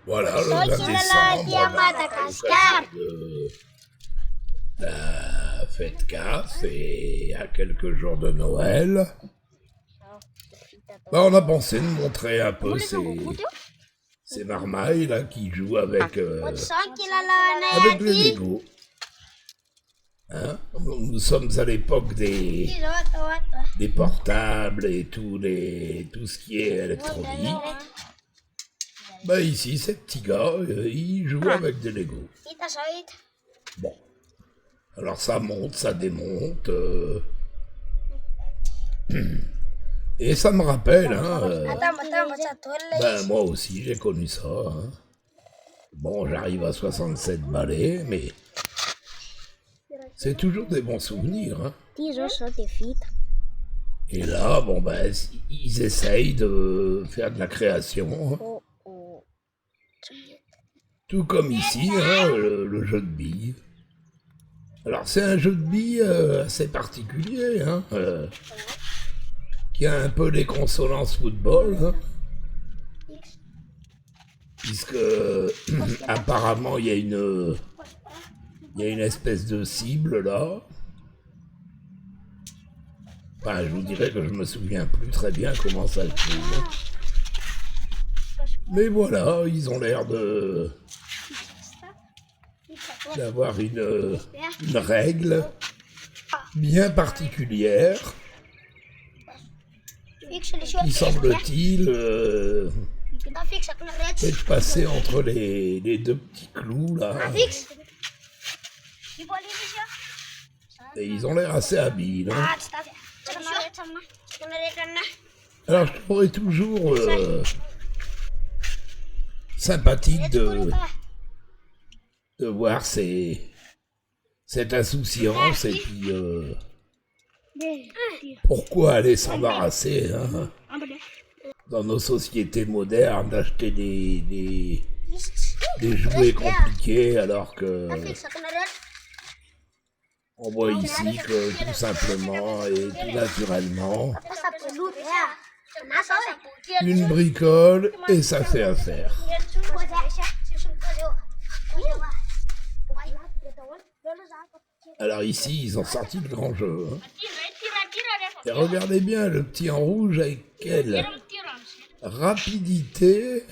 Voilà, le 20 décembre, la fête CAF et à quelques jours de Noël, on a pensé de montrer un peu ces marmailles là qui jouent avec les Lego. Hein, nous sommes à l'époque des portables et tout ce qui est électronique. Ici, ces petits gars, ils jouent avec des Lego. Bon, alors ça monte, ça démonte. Et ça me rappelle, moi aussi j'ai connu ça. Hein. Bon, j'arrive à 67 balais, mais c'est toujours des bons souvenirs. Hein. Et là, ils essayent de faire de la création. Hein. Tout comme ici, le jeu de billes. Alors c'est un jeu de billes assez particulier, qui a un peu des consonances football, puisque apparemment il y a une espèce de cible là. Je vous dirais que je me souviens plus très bien comment ça se joue. Mais voilà, ils ont l'air d'avoir une règle bien particulière qui semble-t-il être passée entre les deux petits clous là. Et ils ont l'air assez habiles. Hein. Alors je trouverais toujours sympathique de voir cette insouciance et puis pourquoi aller s'embarrasser dans nos sociétés modernes d'acheter des jouets compliqués alors que on voit ici que tout simplement et tout naturellement une bricole et ça fait affaire. Alors ici, ils ont sorti le grand jeu. Hein. Et regardez bien le petit en rouge avec quelle rapidité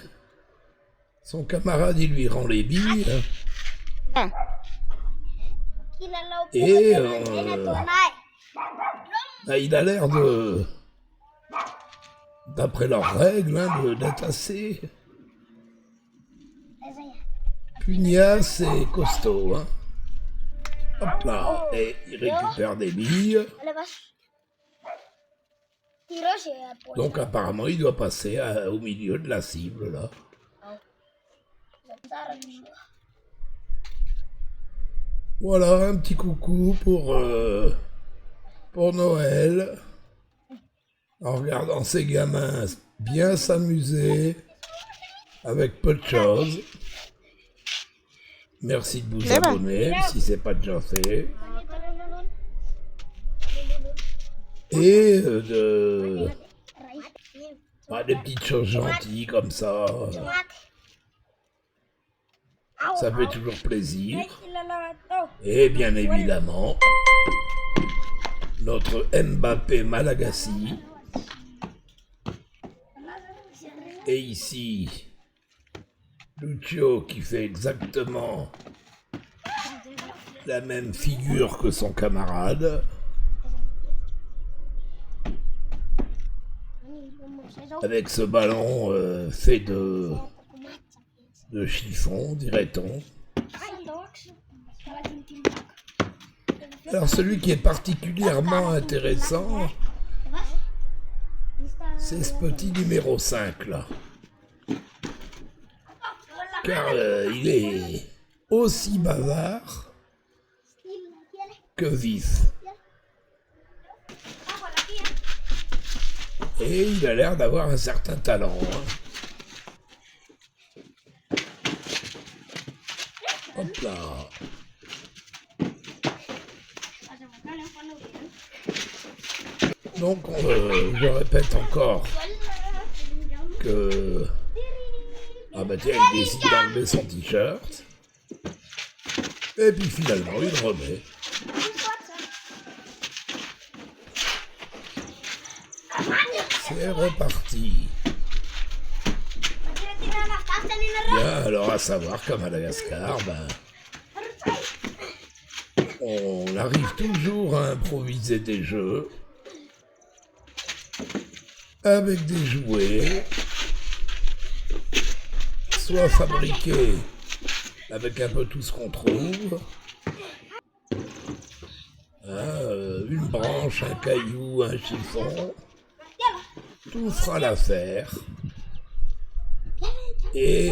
son camarade il lui rend les billes. Hein. Et il a l'air d'après leurs règles, d'être assez pugnace et costaud. Hein. Hop là, et il récupère des billes. Donc apparemment, il doit passer au milieu de la cible, là. Voilà, un petit coucou pour Noël. En regardant ces gamins bien s'amuser avec peu de choses. Merci de vous abonner si c'est pas déjà fait. Et des petites choses gentilles comme ça. Ça fait toujours plaisir. Et bien évidemment, notre Mbappé Malagasy. Et ici, Lucio qui fait exactement la même figure que son camarade. Avec ce ballon fait de chiffon, dirait-on. Alors celui qui est particulièrement intéressant, c'est ce petit numéro 5 là. Car il est aussi bavard que vif. Et il a l'air d'avoir un certain talent. Hein. Hop là. Donc, je répète encore que bah tiens, il décide d'enlever son t-shirt. Et puis finalement, il remet. C'est reparti. Bien, alors à savoir qu'à Madagascar, ben, on arrive toujours à improviser des jeux avec des jouets, soit fabriqués avec un peu tout ce qu'on trouve, une branche, un caillou, un chiffon, tout fera l'affaire. Et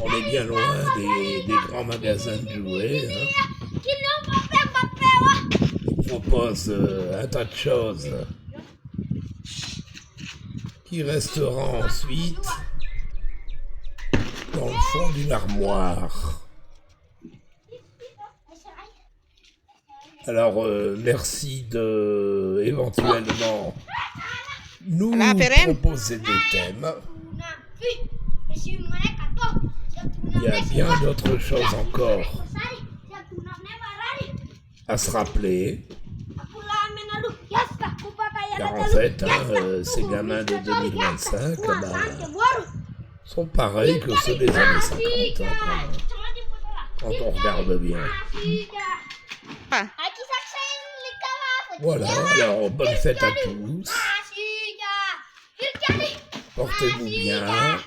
on est bien loin des grands magasins de jouets. Ils proposent un tas de choses qui resteront ensuite dans le fond d'une armoire. Alors, merci de éventuellement nous proposer des thèmes. Il y a bien d'autres choses encore à se rappeler. Car en fait, ces gamins de 2025 sont pareils que ceux des années 50, quand on regarde bien. Voilà, alors bonne fête à tous. Portez-vous bien.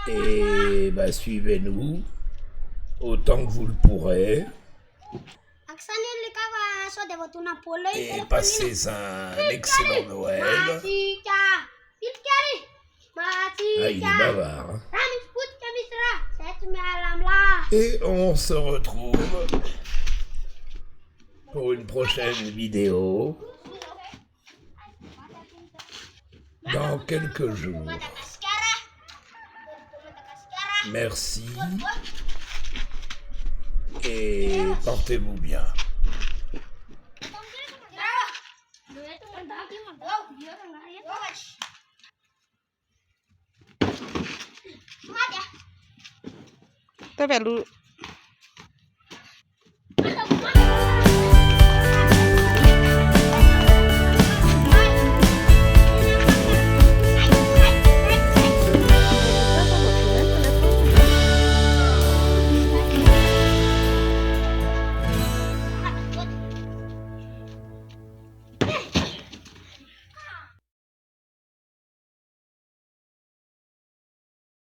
Et bah, suivez-nous autant que vous le pourrez. Et passez un excellent Noël. Ah, il est bavard. Hein. Et on se retrouve pour une prochaine vidéo dans quelques jours. Merci et portez-vous bien. Tapi lu